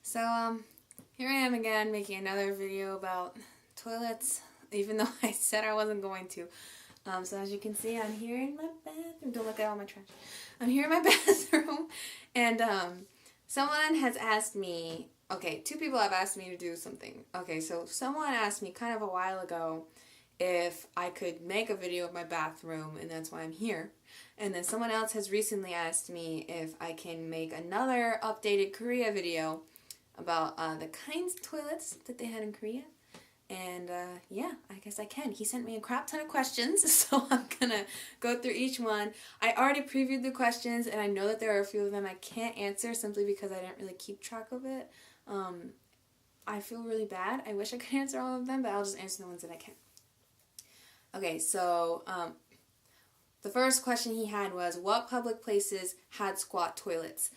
So, here I am again making another video about toilets, even though I said I wasn't going to. So as you can see, I'm here in my bathroom. Don't look at all my trash. I'm here in my bathroom, and someone has asked me, okay, two people have asked me to do something. Okay, so someone asked me kind of a while ago if I could make a video of my bathroom, and that's why I'm here. And then someone else has recently asked me if I can make another updated Korea video about the kinds of toilets that they had in Korea. And yeah, I guess I can. He sent me a crap ton of questions, so I'm gonna go through each one. I already previewed the questions, and I know that there are a few of them I can't answer simply because I didn't really keep track of it. I feel really bad. I wish I could answer all of them, but I'll just answer the ones that I can. Okay, so the first question he had was, what public places had squat toilets?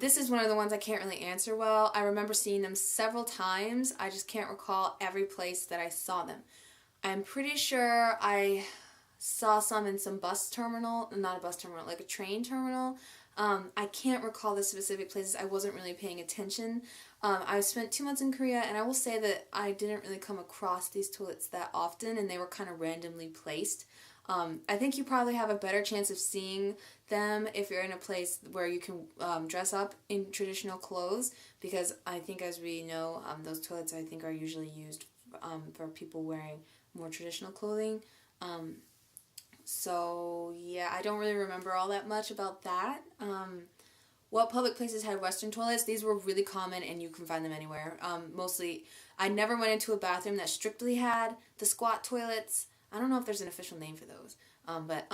This is one of the ones I can't really answer well. I remember seeing them several times. I just can't recall every place that I saw them. I'm pretty sure I saw some in some bus terminal, not a bus terminal, like a train terminal. I can't recall the specific places. I wasn't really paying attention. I spent 2 months in Korea, and I will say that I didn't really come across these toilets that often, and they were kind of randomly placed. I think you probably have a better chance of seeing them if you're in a place where you can dress up in traditional clothes, because I think, as we know, those toilets I think are usually used for people wearing more traditional clothing. So yeah, I don't really remember all that much about that. What public places had Western toilets? These were really common, and you can find them anywhere. Mostly, I never went into a bathroom that strictly had the squat toilets. I don't know if there's an official name for those, but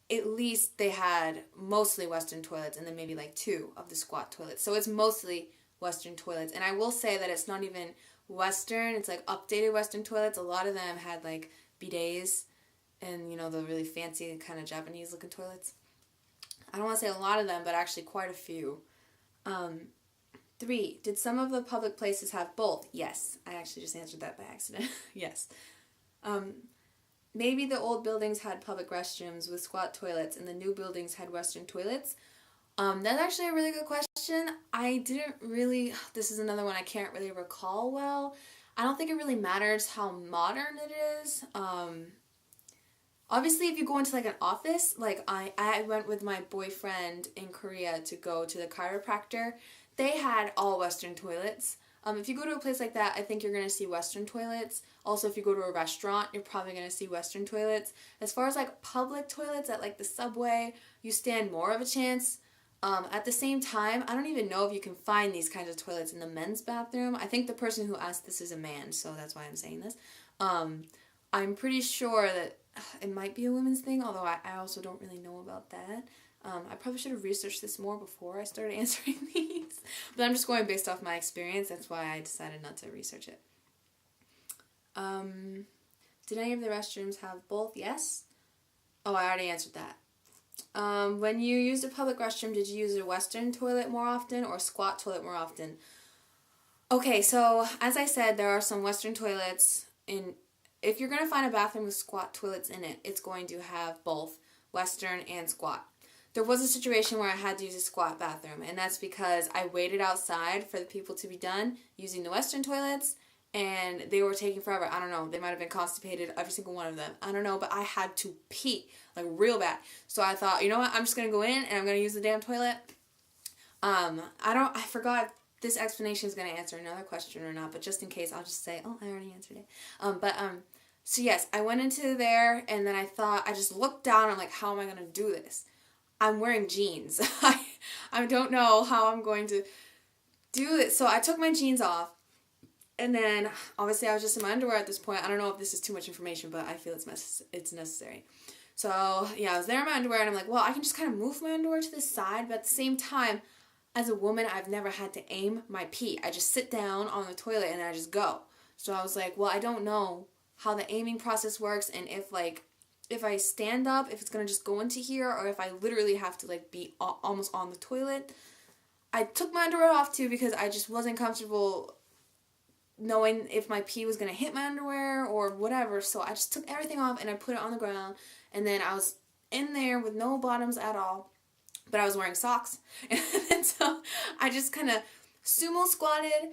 at least they had mostly Western toilets, and then maybe like 2 of the squat toilets. So it's mostly Western toilets. And I will say that it's not even Western, it's like updated Western toilets. A lot of them had like bidets and, you know, the really fancy kind of Japanese looking toilets. I don't want to say a lot of them, but actually quite a few. 3, did some of the public places have both? Yes. I actually just answered that by accident. Yes. Maybe the old buildings had public restrooms with squat toilets and the new buildings had Western toilets. That's actually a really good question. I didn't really, this is another one I can't really recall well. I don't think it really matters how modern it is. Obviously, if you go into like an office, like I went with my boyfriend in Korea to go to the chiropractor. They had all Western toilets. If you go to a place like that, I think you're going to see Western toilets. Also, if you go to a restaurant, you're probably going to see Western toilets. As far as like public toilets at like the subway, you stand more of a chance. At the same time, I don't even know if you can find these kinds of toilets in the men's bathroom. I think the person who asked this is a man, so that's why I'm saying this. I'm pretty sure that it might be a women's thing, although I also don't really know about that. I probably should have researched this more before I started answering these. But I'm just going based off my experience. That's why I decided not to research it. Did any of the restrooms have both? Yes. Oh, I already answered that. When you used a public restroom, did you use a Western toilet more often or a squat toilet more often? Okay, so as I said, there are some Western toilets in... If you're going to find a bathroom with squat toilets in it, it's going to have both Western and squat. There was a situation where I had to use a squat bathroom, and that's because I waited outside for the people to be done using the Western toilets, and they were taking forever. I don't know. They might have been constipated, every single one of them. I don't know, but I had to pee, like, real bad. So I thought, you know what? I'm just going to go in, and I'm going to use the damn toilet. I forgot if this explanation is going to answer another question or not, but just in case, I'll just say, oh, I already answered it. So yes, I went into there, and then I just looked down, I'm like, how am I going to do this? I'm wearing jeans. I don't know how I'm going to do this. So I took my jeans off, and then obviously I was just in my underwear at this point. I don't know if this is too much information, but I feel it's necessary. So yeah, I was there in my underwear, and I'm like, well, I can just kind of move my underwear to the side, but at the same time, as a woman, I've never had to aim my pee. I just sit down on the toilet and I just go. So I was like, well, I don't know how the aiming process works, and if I stand up, if it's going to just go into here, or if I literally have to like be almost on the toilet. I took my underwear off too because I just wasn't comfortable knowing if my pee was going to hit my underwear or whatever. So I just took everything off and I put it on the ground, and then I was in there with no bottoms at all, but I was wearing socks. And so I just kind of sumo squatted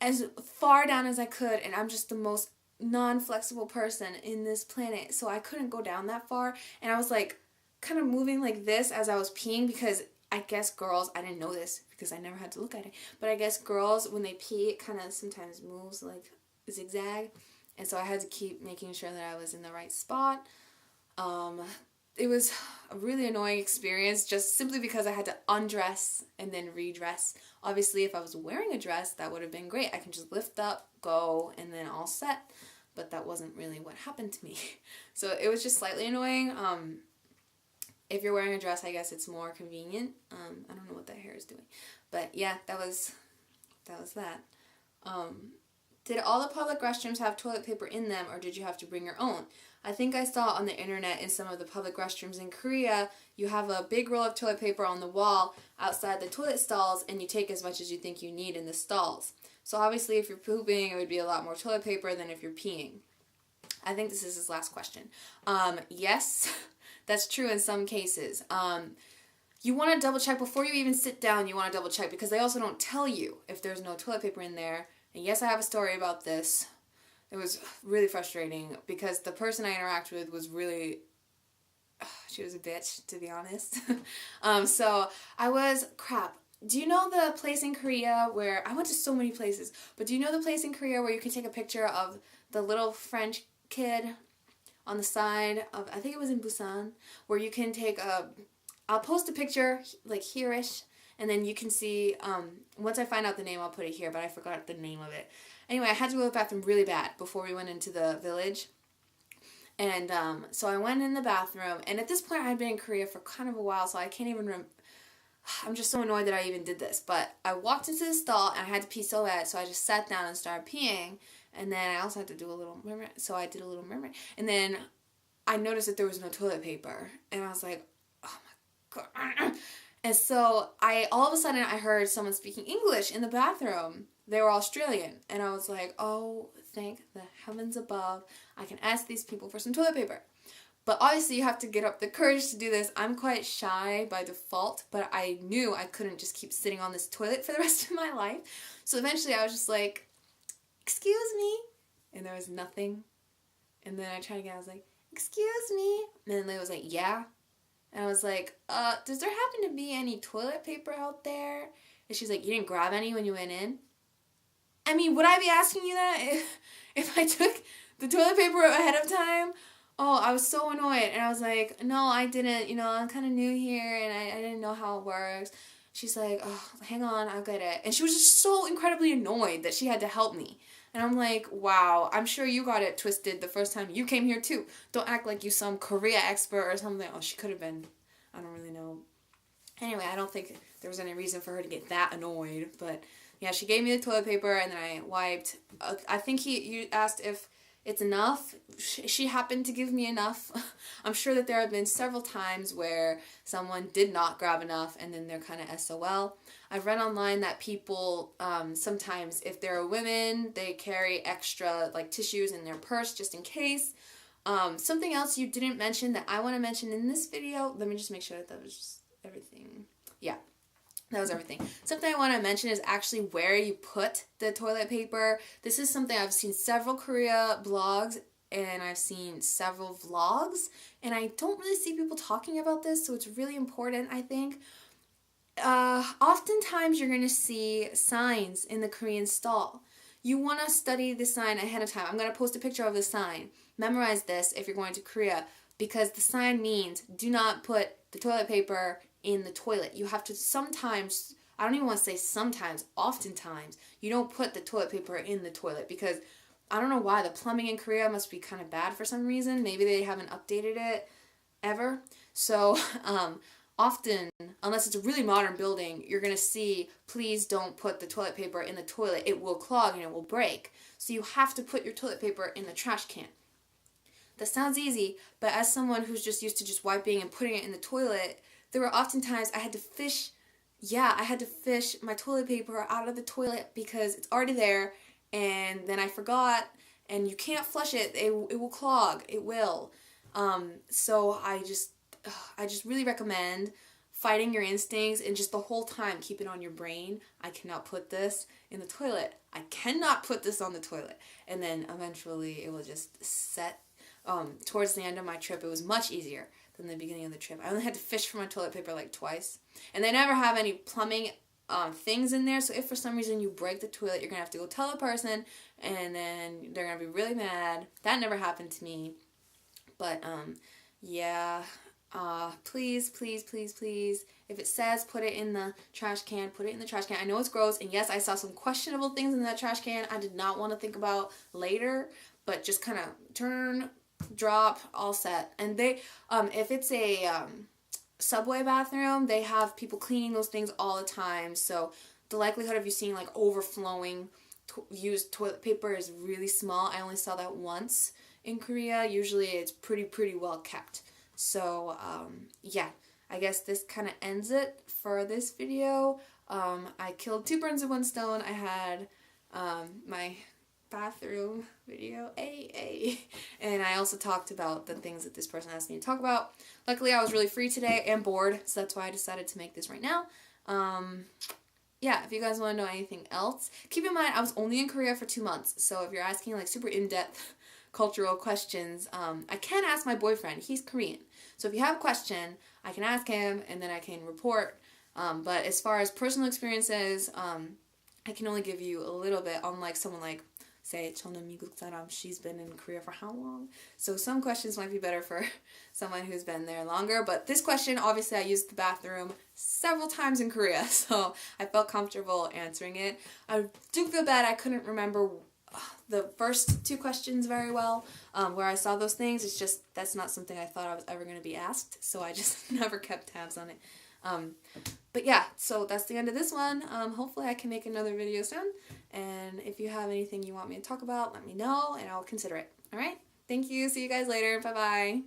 as far down as I could, and I'm just the most non-flexible person in this planet, so I couldn't go down that far, and I was like kind of moving like this as I was peeing, because I guess girls, I didn't know this because I never had to look at it, but I guess girls, when they pee, it kind of sometimes moves like zigzag, and so I had to keep making sure that I was in the right spot. It was a really annoying experience, just simply because I had to undress and then redress. Obviously, if I was wearing a dress, that would have been great. I can just lift up, go, and then all set. But that wasn't really what happened to me. So it was just slightly annoying. If you're wearing a dress, I guess it's more convenient. I don't know what that hair is doing. But yeah, that was that. Did all the public restrooms have toilet paper in them, or did you have to bring your own? I think I saw on the internet in some of the public restrooms in Korea, you have a big roll of toilet paper on the wall outside the toilet stalls, and you take as much as you think you need in the stalls. So obviously if you're pooping, it would be a lot more toilet paper than if you're peeing. I think this is his last question. Yes, that's true in some cases. You want to double check before you even sit down. You want to double check because they also don't tell you if there's no toilet paper in there. And yes, I have a story about this. It was really frustrating because the person I interacted with was really, she was a bitch, to be honest. So I was, do you know the place in Korea where, I went to so many places, but do you know the place in Korea where you can take a picture of the little French kid on the side of, I think it was in Busan, where you can take I'll post a picture, like here-ish, and then you can see, once I find out the name, I'll put it here, but I forgot the name of it. Anyway, I had to go to the bathroom really bad before we went into the village. And so I went in the bathroom, and at this point I had been in Korea for kind of a while, so I can't even I'm just so annoyed that I even did this. But I walked into the stall, and I had to pee so bad, so I just sat down and started peeing. And then I also had to do a little murmur, so I did a little murmur. And then I noticed that there was no toilet paper, and I was like, oh my God. And so all of a sudden I heard someone speaking English in the bathroom. They were Australian, and I was like, oh, thank the heavens above, I can ask these people for some toilet paper. But obviously you have to get up the courage to do this. I'm quite shy by default, but I knew I couldn't just keep sitting on this toilet for the rest of my life. So eventually I was just like, excuse me, and there was nothing. And then I tried again, I was like, excuse me, and then Leigh was like, yeah. And I was like, does there happen to be any toilet paper out there? And she's like, you didn't grab any when you went in? I mean, would I be asking you that if I took the toilet paper ahead of time? Oh, I was so annoyed. And I was like, no, I didn't. You know, I'm kind of new here, and I didn't know how it works. She's like, oh, hang on, I'll get it. And she was just so incredibly annoyed that she had to help me. And I'm like, wow, I'm sure you got it twisted the first time you came here too. Don't act like you some Korea expert or something. Oh, she could have been. I don't really know. Anyway, I don't think there was any reason for her to get that annoyed. But yeah, she gave me the toilet paper, and then I wiped. I think you asked if it's enough. She happened to give me enough. I'm sure that there have been several times where someone did not grab enough, and then they're kind of SOL. I've read online that people, sometimes if they're women, they carry extra like tissues in their purse just in case. Something else you didn't mention that I want to mention in this video, let me just make sure that was just everything. Yeah, that was everything. Something I want to mention is actually where you put the toilet paper. This is something I've seen several Korea blogs, and I've seen several vlogs, and I don't really see people talking about this, so it's really important, I think. Oftentimes you're going to see signs in the Korean stall. You want to study the sign ahead of time. I'm going to post a picture of the sign. Memorize this if you're going to Korea, because the sign means do not put the toilet paper in the toilet. You have to sometimes, I don't even want to say sometimes, oftentimes, you don't put the toilet paper in the toilet, because I don't know why, the plumbing in Korea must be kind of bad for some reason. Maybe they haven't updated it ever. So, often, unless it's a really modern building, you're going to see, please don't put the toilet paper in the toilet. It will clog and it will break. So you have to put your toilet paper in the trash can. That sounds easy, but as someone who's just used to just wiping and putting it in the toilet, there were often times I had to fish my toilet paper out of the toilet because it's already there, and then I forgot, and you can't flush it. It will clog. It will. So I just really recommend fighting your instincts and just the whole time keep it on your brain. I cannot put this in the toilet. I cannot put this on the toilet. And then eventually it will just set. Towards the end of my trip, it was much easier than the beginning of the trip. I only had to fish for my toilet paper like twice. And they never have any plumbing things in there, so if for some reason you break the toilet, you're going to have to go tell the person, and then they're going to be really mad. That never happened to me. But, yeah, please, please, please, please, if it says put it in the trash can, put it in the trash can. I know it's gross, and yes, I saw some questionable things in that trash can I did not want to think about later, but just kind of turn, drop, all set. And they, if it's a, subway bathroom, they have people cleaning those things all the time, so the likelihood of you seeing like overflowing used toilet paper is really small. I only saw that once in Korea. Usually it's pretty well kept. So yeah, I guess this kind of ends it for this video. I killed 2 birds with 1 stone. I had my bathroom video, and I also talked about the things that this person asked me to talk about. Luckily, I was really free today and bored, so that's why I decided to make this right now. Yeah, if you guys want to know anything else, keep in mind I was only in Korea for 2 months, so if you're asking like super in-depth cultural questions, I can ask my boyfriend. He's Korean, so if you have a question, I can ask him and then I can report. But as far as personal experiences, I can only give you a little bit, unlike someone like, say, 저는 미국 사람, she's been in Korea for how long? So some questions might be better for someone who's been there longer, but this question, obviously I used the bathroom several times in Korea, so I felt comfortable answering it. I do feel bad I couldn't remember the first 2 questions very well, where I saw those things. It's just, that's not something I thought I was ever going to be asked, so I just never kept tabs on it. But yeah, so that's the end of this one. Hopefully I can make another video soon, and if you have anything you want me to talk about, let me know, and I'll consider it. Alright? Thank you. See you guys later. Bye-bye.